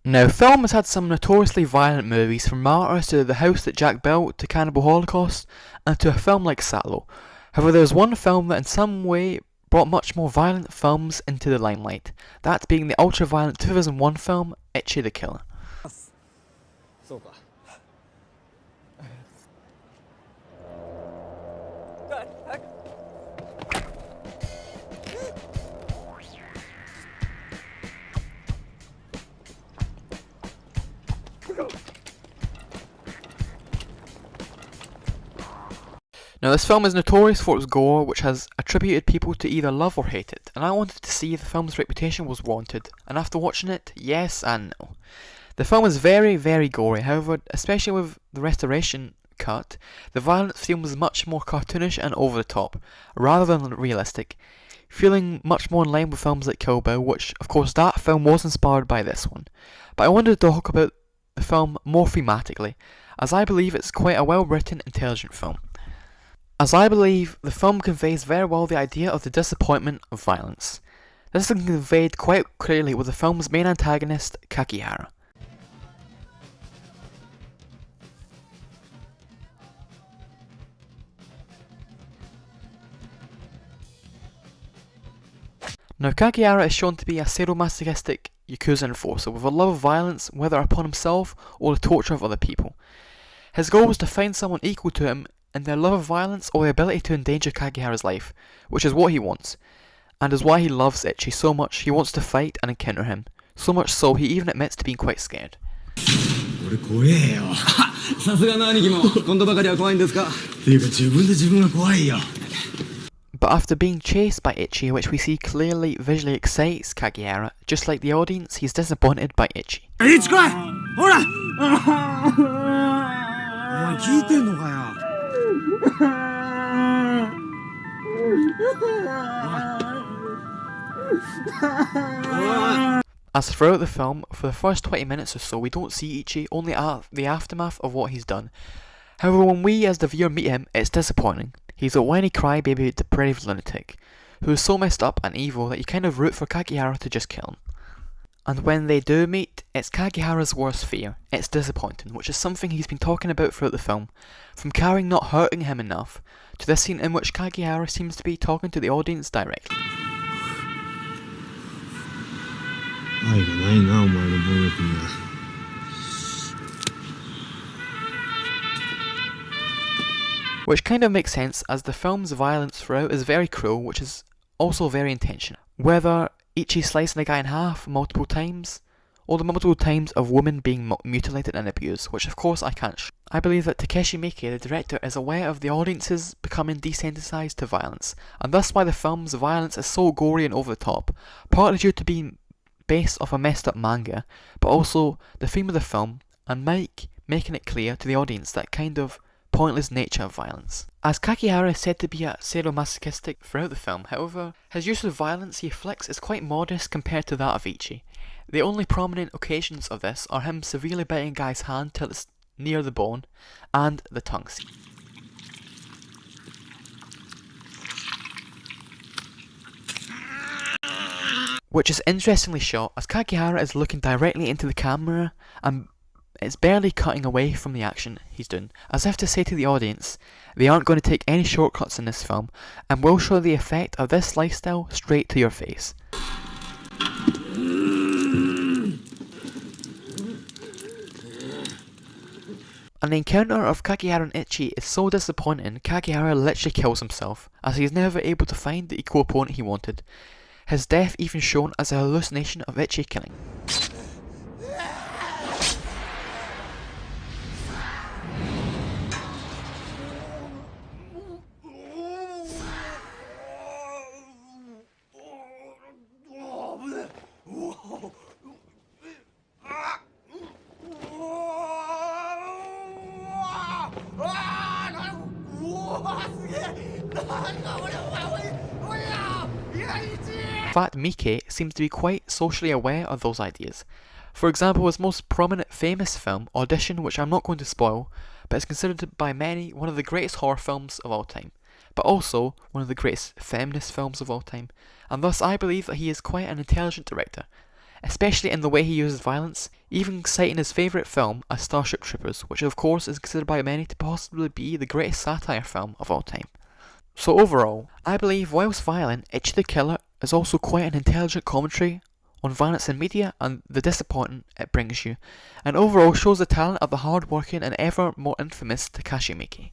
Now, film has had some notoriously violent movies, from Martyrs to The House That Jack Built to Cannibal Holocaust, and to a film like Sallow. However, there was one film that in some way brought much more violent films into the limelight, that being the ultra-violent 2001 film, Ichi the Killer. Now, this film is notorious for its gore, which has attributed people to either love or hate it, and I wanted to see if the film's reputation was warranted, and after watching it, yes and no. The film is very, very gory, however, especially with the restoration cut, the violence feels much more cartoonish and over the top, rather than realistic, feeling much more in line with films like Kill Bill, which, of course, that film was inspired by this one. But I wanted to talk about the film more thematically, as I believe it's quite a well-written, intelligent film. As I believe, the film conveys very well the idea of the disappointment of violence. This is conveyed quite clearly with the film's main antagonist, Kakihara. Now, Kakihara is shown to be a sadomasochistic Yakuza enforcer with a love of violence, whether upon himself or the torture of other people. His goal was to find someone equal to him in their love of violence or the ability to endanger Kakihara's life, which is what he wants, and is why he loves Ichi so much. He wants to fight and encounter him, so much so he even admits to being quite scared. But after being chased by Ichi, which we see clearly visually excites Kakihara, just like the audience, he's disappointed by Ichi. As throughout the film, for the first 20 minutes or so, we don't see Ichi, only the aftermath of what he's done. However, when we as the viewer meet him, it's disappointing. He's a whiny crybaby depraved lunatic, who is so messed up and evil that you kind of root for Kakihara to just kill him. And when they do meet, it's Kakihara's worst fear. It's disappointing, which is something he's been talking about throughout the film, from Karen not hurting him enough, to this scene in which Kakihara seems to be talking to the audience directly. Which kind of makes sense, as the film's violence throughout is very cruel, which is also very intentional. Whether Ichi slicing a guy in half multiple times, or the multiple times of women being mutilated and abused, which of course I can't show. I believe that Takeshi Miike, the director, is aware of the audiences becoming desensitized to violence, and thus why the film's violence is so gory and over the top, partly due to being based off a messed up manga, but also the theme of the film, and Mike making it clear to the audience that kind of pointless nature of violence. As Kakihara is said to be a sadomasochistic throughout the film, however, his use of violence he afflicts is quite modest compared to that of Ichi. The only prominent occasions of this are him severely biting a guy's hand till it's near the bone, and the tongue scene. Which is interestingly shot, as Kakihara is looking directly into the camera and it's barely cutting away from the action he's doing, as if to say to the audience, they aren't going to take any shortcuts in this film, and will show the effect of this lifestyle straight to your face. And the encounter of Kakihara and Ichi is so disappointing, Kakihara literally kills himself, as he is never able to find the equal opponent he wanted. His death even shown as a hallucination of Ichi killing. In fact, Miike seems to be quite socially aware of those ideas. For example, his most prominent famous film, Audition, which I'm not going to spoil, but is considered by many one of the greatest horror films of all time, but also one of the greatest feminist films of all time, and thus I believe that he is quite an intelligent director. especially in the way he uses violence, even citing his favourite film as Starship Troopers, which of course is considered by many to possibly be the greatest satire film of all time. So overall, I believe whilst violent, Ichi the Killer is also quite an intelligent commentary on violence in media and the disappointment it brings you, and overall shows the talent of the hard-working and ever more infamous Takashi Miike.